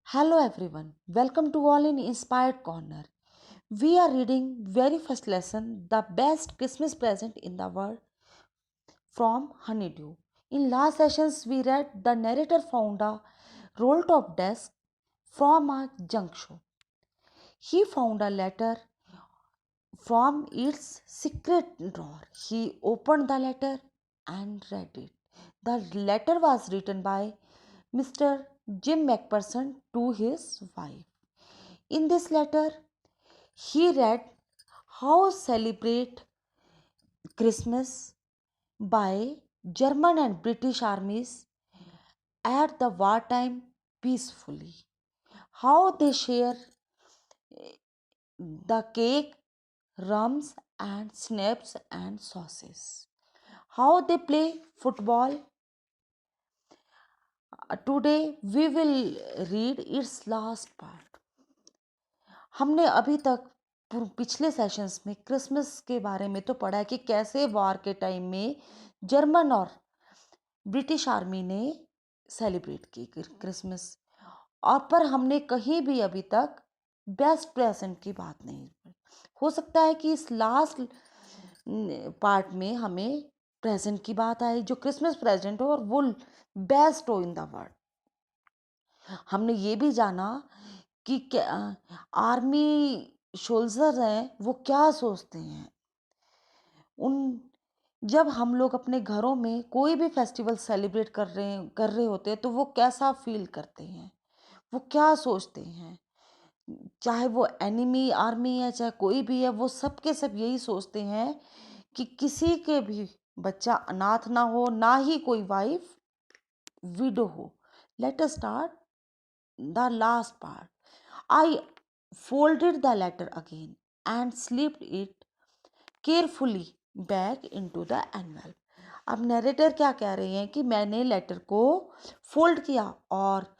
Hello everyone, welcome to All in Inspired Corner. We are reading very first lesson, The Best Christmas Present in the World from Honeydew. In last sessions we read the narrator found a roll top desk from a junk show. He found a letter from its secret drawer. He opened the letter and read it. The letter was written by Mr. Jim McPherson to his wife. In this letter, he read how celebrate Christmas by German and British armies at the wartime peacefully. How they share the cake, rums and snaps and sauces. How they play football. Today we will read its last part. हमने अभी तक पिछले sessions में Christmas के बारे में तो पढ़ा है कि कैसे वार के टाइम में जर्मन और ब्रिटिश आर्मी ने सेलिब्रेट की क्रिसमस और पर हमने कहीं भी अभी तक बेस्ट प्रेजेंट की बात नहीं पढ़ी। हो सकता है कि इस लास्ट पार्ट में हमें प्रेजेंट की बात आए जो क्रिसमस प्रेजेंट हो और वो बेस्ट हो इन द वर्ल्ड। हमने ये भी जाना कि आर्मी सोल्जर हैं वो क्या सोचते हैं उन जब हम लोग अपने घरों में कोई भी फेस्टिवल सेलिब्रेट कर रहे होते हैं तो वो कैसा फील करते हैं, वो क्या सोचते हैं। चाहे वो एनिमी आर्मी है चाहे कोई भी है, वो सब के सब यही सोचते हैं कि किसी के भी बच्चा अनाथ ना हो, ना ही कोई वाइफ विडो हो। Let us start the last part. I folded the letter again and slipped it carefully back into the envelope. अब नरेटर क्या कह रही हैं कि मैंने लेटर को फोल्ड किया और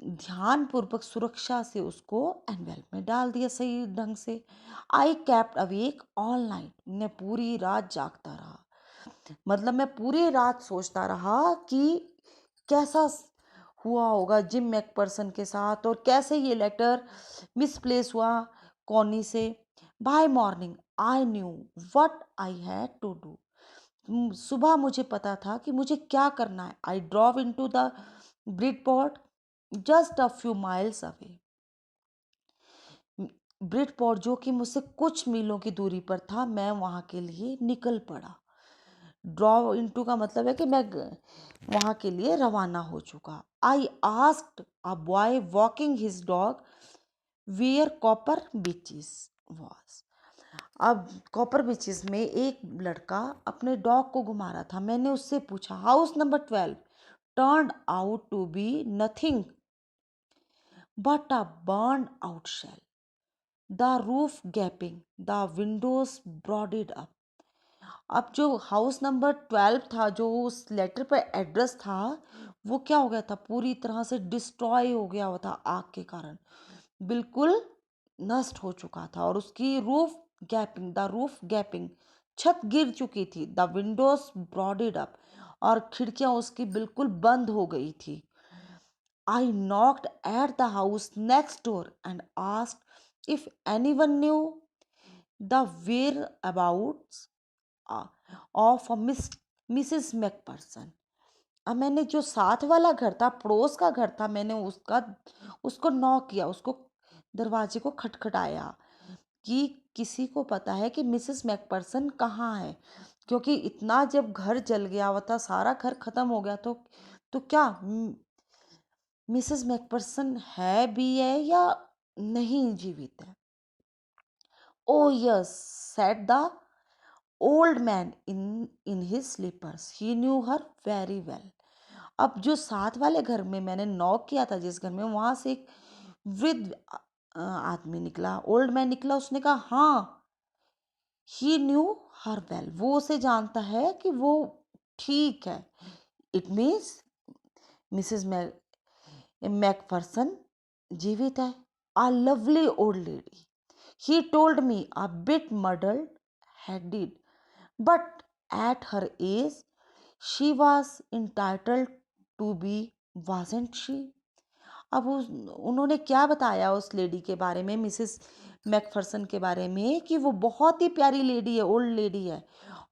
ध्यानपूर्वक सुरक्षा से उसको एनवेलप में डाल दिया सही ढंग से। I kept awake all night, मैं पूरी रात जागता रहा। मतलब मैं पूरी रात सोचता रहा कि कैसा हुआ होगा जिम मैकपर्सन के साथ और कैसे ये लेटर मिसप्लेस हुआ कॉनी से। By morning I knew what I had to do, सुबह मुझे पता था कि मुझे क्या करना है। I drove in to the Bridport just a few miles away. Bridport जो कि मुझसे कुछ मीलों की दूरी पर था, मैं वहाँ के लिए निकल पड़ा। ड्रॉ इनटू का मतलब है कि मैं वहाँ के लिए रवाना हो चुका। I asked a boy walking his dog where Copper Beeches was. अब कॉपर बीचेस में एक लड़का अपने डॉग को घुमा रहा था। मैंने उससे पूछा house number 12 turn out to be nothing but a burn out shell, the roof gaping, the windows boarded up. अब जो हाउस नंबर 12 था, जो उस लेटर पर एड्रेस था, वो क्या हो गया था, पूरी तरह से डिस्ट्रॉय हो गया हुआ था आग के कारण, बिल्कुल नष्ट हो चुका था। और उसकी रूफ गैपिंग, छत गिर चुकी थी। द विंडोज ब्रॉडेड अप, और खिड़कियां उसकी बिल्कुल बंद हो गई थी। I knocked at the house next door and asked if anyone knew the where about of Mrs McPherson. अब मैंने जो साथ वाला घर था, पड़ोस का घर था, मैंने उसको नॉक किया, उसको दरवाजे को खटखटाया कि किसी को पता है कि मिसेस मैकपर्सन कहाँ है। क्योंकि इतना जब घर जल गया हुआ था, सारा घर खत्म हो गया, तो क्या मिसेस मैकपर्सन है भी है या नहीं जीवित है। Oh yes said the old man in his slippers, he knew her very well. अब जो साथ वाले घर में मैंने नॉक किया था, जिस घर में, वहां से एक वृद्ध आदमी निकला, ओल्ड मैन निकला। उसने कहा हाँ, ही न्यू हर वेल, वो उसे जानता है कि वो ठीक है। इट मीन्स मिसेस मैकफर्सन जीवित है। A lovely old lady, he told me a bit muddled headed, but at her age she was entitled to be, wasn't she? अब उन्होंने क्या बताया उस लेडी के बारे में, मिसेस मैकफरसन के बारे में, कि वो बहुत ही प्यारी लेडी है, ओल्ड लेडी है,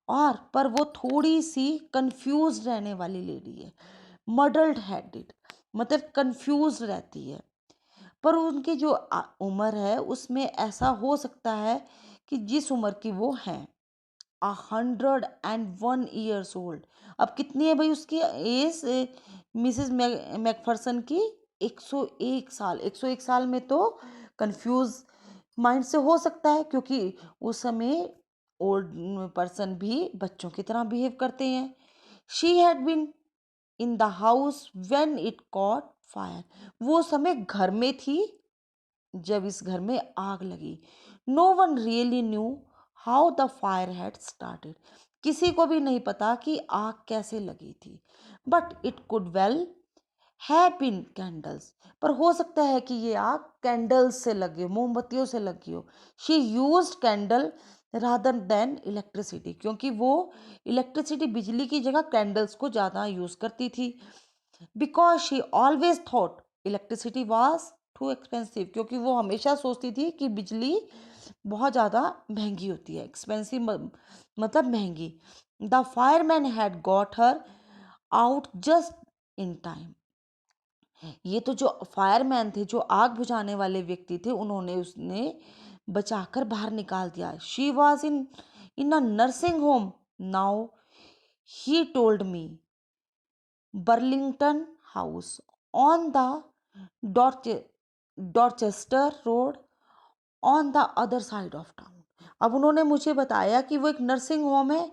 और पर वो थोड़ी सी कंफ्यूज रहने वाली लेडी है, मडल्ड हेडेड, मतलब कंफ्यूज रहती है। पर उनकी जो उम्र है उसमें ऐसा हो सकता है कि जिस उम्र की वो हैं, 101 ईयर्स ओल्ड। अब कितनी है भाई उसकी एज, मिसेस मैकफरसन की? 101 साल। 101 साल में तो कंफ्यूज माइंड से हो सकता है, क्योंकि उस समय ओल्ड पर्सन भी बच्चों की तरह बिहेव करते हैं। She had been in the house when it caught fire. वो समय घर में थी जब इस घर में आग लगी। No one really knew how the fire had started. किसी को भी नहीं पता कि आग कैसे लगी थी। But it could well have been candles. पर हो सकता है कि ये आग कैंडल्स से लगी हो, मोमबत्तियों से लगी हो। She used candle rather than electricity, क्योंकि वो इलेक्ट्रिसिटी, बिजली की जगह कैंडल्स को ज़्यादा यूज़ करती थी। Because she always thought electricity was too expensive, क्योंकि वो हमेशा सोचती थी कि बिजली बहुत ज़्यादा महंगी होती है। एक्सपेंसिव मतलब महंगी। The fireman had got her out just in time. ये तो जो फायरमैन थे, जो आग बुझाने वाले व्यक्ति थे, उसने बचाकर बाहर निकाल दिया। She was in a nursing home now, he told me, Burlington house on the Dorchester road on the other side of town. अब उन्होंने मुझे बताया कि वो एक नर्सिंग होम है,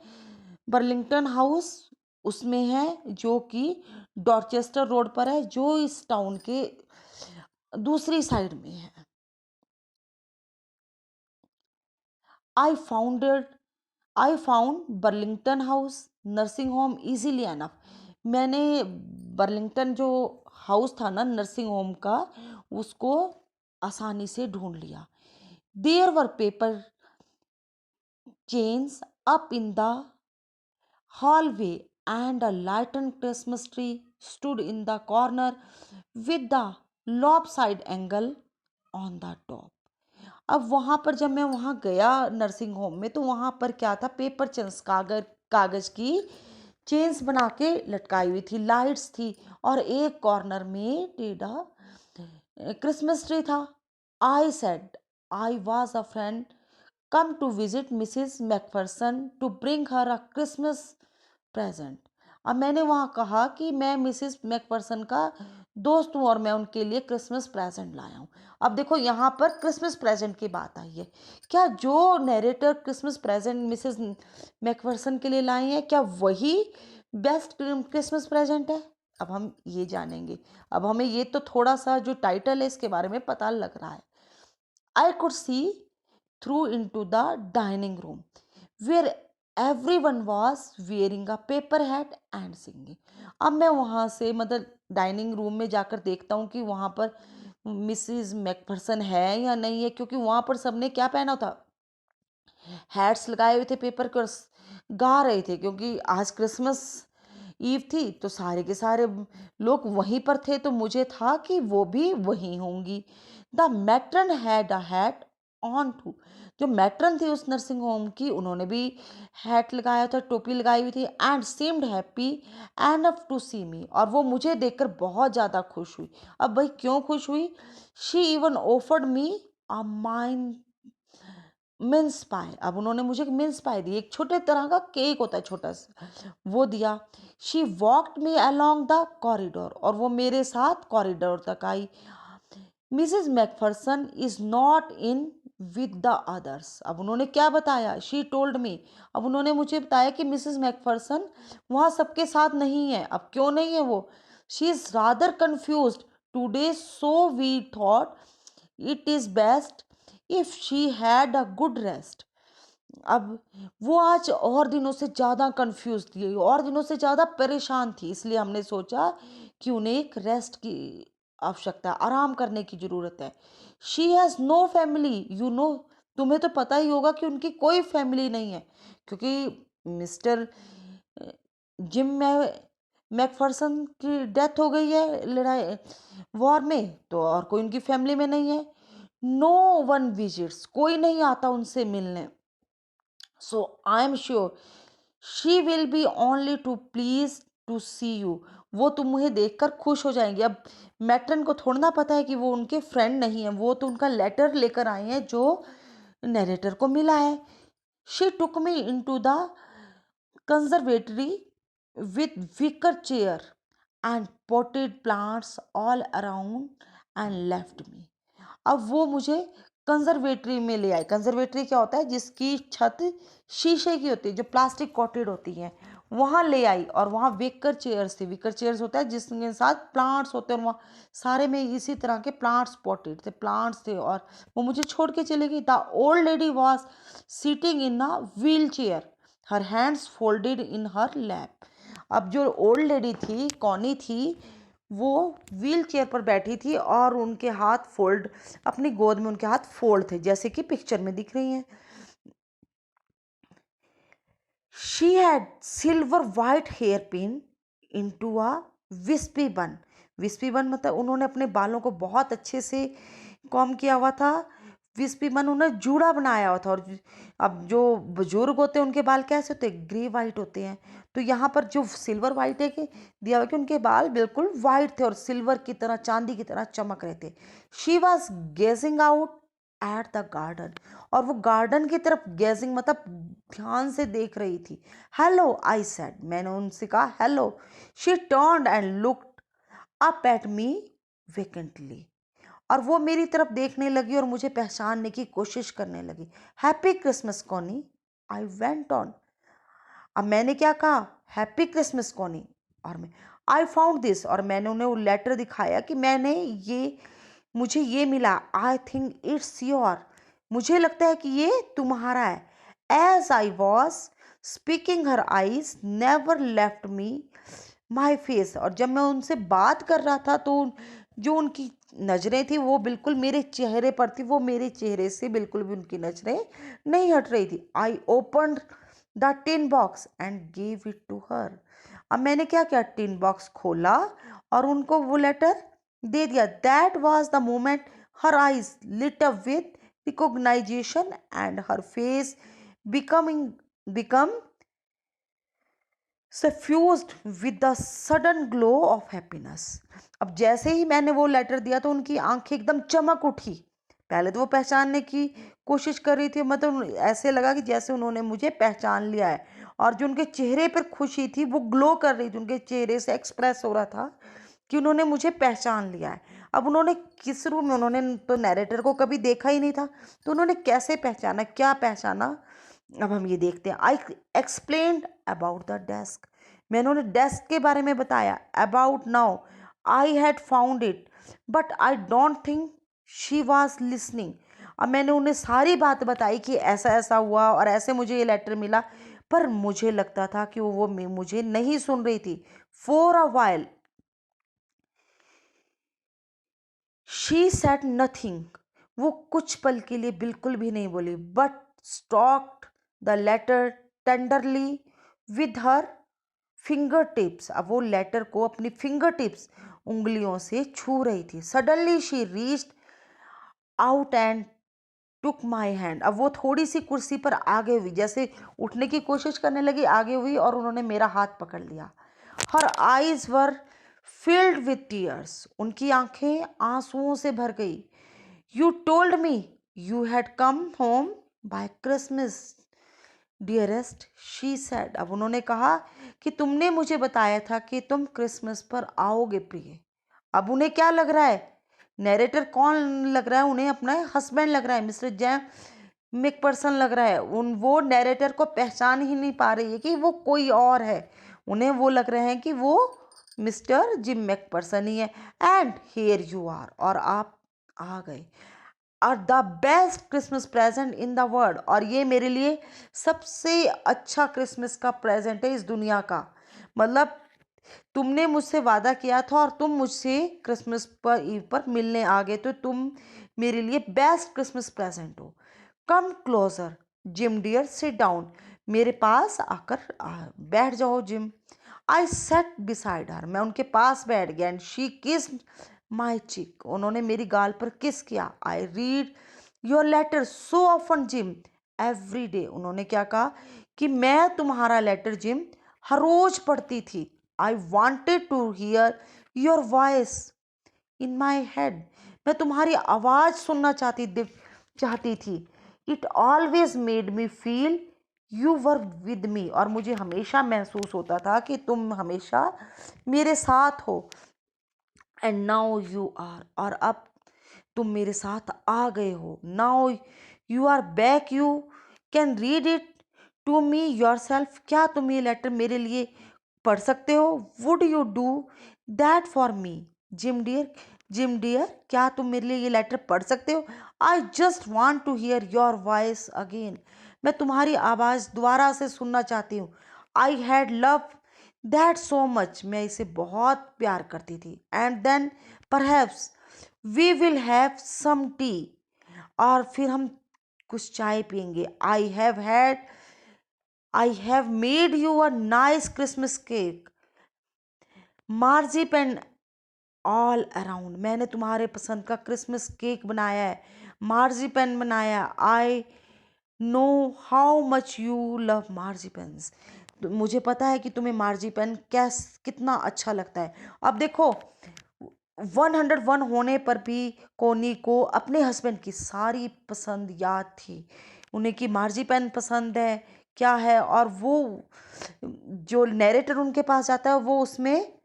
बर्लिंगटन हाउस उसमें है, जो कि डॉर्चेस्टर रोड पर है, जो इस टाउन के दूसरी साइड में है। I founded I found Burlington house nursing home easily enough. मैंने बर्लिंगटन जो हाउस था ना नर्सिंग होम का, उसको आसानी से ढूंढ लिया। There were paper chains up in the hallway and a lighted Christmas tree stood in the corner with the lopsided angle on the top. अब वहाँ पर जब मैं वहाँ गया नर्सिंग होम में, तो वहाँ पर क्या था, पेपर चेन्स, कागज की चेन्स बना के लटकाई हुई थी, लाइट्स थी, और एक कॉर्नर में टेढ़ा क्रिसमस ट्री था। I said I was a friend come to visit Mrs. McPherson to bring her a Christmas present। अब मैंने वहाँ कहा कि मैं मिसेस मैकफरसन का दोस्त हूँ और मैं उनके लिए क्रिसमस प्रेजेंट लाया हूँ। अब देखो यहाँ पर क्रिसमस प्रेजेंट की बात आई है। क्या जो narrator Christmas present Mrs McPherson के लिए लाए हैं, क्या वही बेस्ट क्रिसमस प्रेजेंट है? अब हम ये जानेंगे। अब हमें ये तो थोड़ा सा जो टाइटल है इसके बारे में पता लग रहा है। I could see through into the dining room where everyone was wearing a paper hat and singing। अब मैं वहाँ से मतलब डाइनिंग रूम में जाकर देखता हूँ कि वहाँ पर मिसेस मैकफरसन है या नहीं है, क्योंकि वहाँ पर सबने क्या पहना था, हैट्स लगाए हुए थे पेपर के, और गा रहे थे, क्योंकि आज क्रिसमस ईव थी, तो सारे के सारे लोग वहीं पर थे, तो मुझे था कि वो भी वहीं होंगी। The matron had a hat on too. जो मैट्रन थी उस नर्सिंग होम की, उन्होंने भी हैट लगाया था, टोपी लगाई हुई थी, and seemed happy enough to see me. और वो मुझे देखकर बहुत ज़्यादा खुश हुई। अब भाई क्यों खुश हुई? She even offered me a mine mince pie. अब उन्होंने मुझे मिन्स पाई दी, एक छोटे तरह का केक होता है छोटा सा, वो दिया। She walked me along the corridor, और वो मेरे साथ कॉरिडोर तक आई। Mrs McPherson is not in with the others. अब उन्होंने क्या बताया, शी टोल्ड मी। अब उन्होंने मुझे बताया कि मिसेस मैकफरसन वहाँ सबके साथ नहीं है। अब क्यों नहीं है वो? She is rather confused today, so we thought it is best if she had a good rest. अब वो आज और दिनों से ज़्यादा कंफ्यूज थी, और दिनों से ज़्यादा परेशान थी, इसलिए हमने सोचा कि उन्हें एक रेस्ट की आवश्यकता है, आराम करने की ज़रूरत है। She has no family, you know. तुम्हें तो पता ही होगा कि उनकी कोई फैमिली नहीं है, क्योंकि मिस्टर जिम मैकफर्सन की डेथ हो गई है लड़ाई वॉर में, तो और कोई उनकी फैमिली में नहीं है। नो वन विजिट्स, कोई नहीं आता उनसे मिलने। So I am sure she will be only too please to see you. वो तुम्हें देखकर खुश हो जाएंगे। अब मैट्रन को थोड़ा ना पता है कि वो उनके फ्रेंड नहीं है, वो तो उनका लेटर लेकर आए हैं जो नरेटर को मिला है। She took me in to the conservatory with wicker chair and potted plants all around and left me। अब वो मुझे कंजर्वेटरी में ले आए। कंजर्वेटरी क्या होता है? जिसकी छत शीशे की होती है, जो प्लास्टिक कोटेड होती है, वहाँ ले आई। और वहाँ विकर चेयर्स थी। विकर चेयर्स होता है जिसके साथ प्लांट्स होते हैं, और वहाँ सारे में इसी तरह के प्लांट्स पोटेड थे, प्लांट्स थे। और वो मुझे छोड़ के चले गई। The old lady was seating in a wheel chair, her hands folded in her lap. अब जो ओल्ड लेडी थी, कौनी थी, वो व्हील चेयर पर बैठी थी और उनके हाथ फोल्ड, अपनी गोद में उनके हाथ फोल्ड थे, जैसे कि पिक्चर में दिख रही हैं। She had silver white hair pin into a wispy bun. Wispy बन मतलब उन्होंने अपने बालों को बहुत अच्छे से कॉम किया हुआ था। विस्पी बन उन्होंने जूड़ा बनाया हुआ था। और अब जो बुजुर्ग होते हैं उनके बाल कैसे होते हैं? ग्रे वाइट होते हैं। तो यहाँ पर जो सिल्वर वाइट है कि दिया हुआ कि उनके बाल बिल्कुल वाइट थे और सिल्वर की तरह, चांदी की तरह चमक रहे थे। She was gazing out at the garden. और वो गार्डन की तरफ गेजिंग मतलब ध्यान से देख रही थी। हेलो आई सेड, मैंने उनसे कहा hello. She turned and looked up at me vacantly. और वो मेरी तरफ देखने लगी और मुझे पहचानने की कोशिश करने लगी। Happy Christmas Connie, I went on. अब मैंने क्या कहा? Happy Christmas Connie. और मैं आई फाउंड दिस, और मैंने उन्हें वो लेटर दिखाया कि मैंने ये, मुझे ये मिला। आई थिंक इट्स योर, मुझे लगता है कि ये तुम्हारा है। As I was speaking her eyes never left me my face. और जब मैं उनसे बात कर रहा था तो जो उनकी नज़रें थी वो बिल्कुल मेरे चेहरे पर थी। वो मेरे चेहरे से बिल्कुल भी उनकी नज़रें नहीं हट रही थी। I open the tin box and gave it to her. अब मैंने क्या किया? टिन बॉक्स खोला और उनको वो लेटर दे दिया। That was the moment her eyes lit up with recognisation and her face become suffused with the sudden glow of happiness. अब जैसे ही मैंने वो लेटर दिया तो उनकी आंखें एकदम चमक उठी। पहले तो वो पहचानने की कोशिश कर रही थी, मतलब ऐसे लगा कि जैसे उन्होंने मुझे पहचान लिया है। और जो उनके चेहरे पर खुशी थी वो ग्लो कर रही थी, उनके चेहरे से एक्सप्रेस हो रहा था कि उन्होंने मुझे पहचान लिया है। अब उन्होंने किस रूप में, उन्होंने तो नैरेटर को कभी देखा ही नहीं था, तो उन्होंने कैसे पहचाना, क्या पहचाना? अब हम ये देखते हैं। आई एक्सप्लेन्ड अबाउट द डेस्क, मैंने उन्हें डेस्क के बारे में बताया। About now I had found it but I don't think she was listening. अब मैंने उन्हें सारी बात बताई कि ऐसा ऐसा हुआ और ऐसे मुझे ये लेटर मिला, पर मुझे लगता था कि वो मुझे नहीं सुन रही थी। For a while she said nothing, वो कुछ पल के लिए बिल्कुल भी नहीं बोली। But stroked the letter tenderly with her finger tips. अब वो लेटर को अपनी फिंगर टिप्स, उंगलियों से छू रही थी। Suddenly she reached out and took my hand. अब वो थोड़ी सी कुर्सी पर आगे हुई, जैसे उठने की कोशिश करने लगी, आगे हुई और उन्होंने मेरा हाथ पकड़ लिया। Her eyes were filled with tears, उनकी आंखें आंसुओं से भर गई। You told me you had come home by Christmas dearest, she said. अब उन्होंने कहा कि तुमने मुझे बताया था कि तुम क्रिसमस पर आओगे प्रिय। अब उन्हें क्या लग रहा है? नैरेटर कौन लग रहा है उन्हें? अपना हस्बैंड लग रहा है, मिस्टर जैम मैकपर्सन लग रहा है। वो नैरेटर को पहचान ही नहीं पा रही है कि वो कोई और है। उन्हें वो लग रहे हैं कि वो मिस्टर जिम मैकपर्सन ही है। एंड हियर यू आर, और आप आ गए। और the best Christmas present in the world, और ये मेरे लिए सबसे अच्छा क्रिसमस का प्रेजेंट है इस दुनिया का। मतलब तुमने मुझसे वादा किया था और तुम मुझसे क्रिसमस पर ईव पर मिलने आ गए, तो तुम मेरे लिए बेस्ट क्रिसमस प्रेजेंट हो। Come closer Jim dear, sit down, मेरे पास आकर बैठ जाओ Jim. I sat beside her, मैं उनके पास बैठ गया, एंड शी किस्ड माई चिक, उन्होंने मेरी गाल पर किस किया। I read your letter so often Jim every day, उन्होंने क्या कहा कि मैं तुम्हारा लेटर जिम हर रोज पढ़ती थी। I wanted to hear your voice in my head, मैं तुम्हारी आवाज़ सुनना चाहती थी। It always made me feel you were with me, और मुझे हमेशा महसूस होता था कि तुम हमेशा मेरे साथ हो। एंड नाउ यू आर, और अब तुम मेरे साथ आ गए हो। Now you are back, you can read it to me yourself, क्या तुम ये लेटर मेरे लिए पढ़ सकते हो? Would you do that for me Jim dear, Jim dear, क्या तुम मेरे लिए ये लेटर पढ़ सकते हो? I just want to hear your voice again, मैं तुम्हारी आवाज़ दोबारा से सुनना चाहती हूँ। I had love that so much, मैं इसे बहुत प्यार करती थी। And then perhaps we will have some tea, और फिर हम कुछ चाय पियेंगे। I have made you a nice Christmas cake marzipan all around, मैंने तुम्हारे पसंद का क्रिसमस केक बनाया है, मार्जिपेन बनाया। I know how much you love marzipans, मुझे पता है कि तुम्हें मार्जिपेन कितना अच्छा लगता है। अब देखो 101 होने पर भी कोनी को अपने हस्बैंड की सारी पसंद याद थी, उन्हें कि मार्जिपेन पसंद है क्या है, और वो जो नैरेटर उनके पास जाता है वो उसमें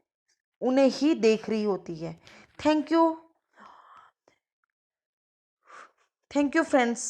उन्हें ही देख रही होती है। Thank you, thank you friends.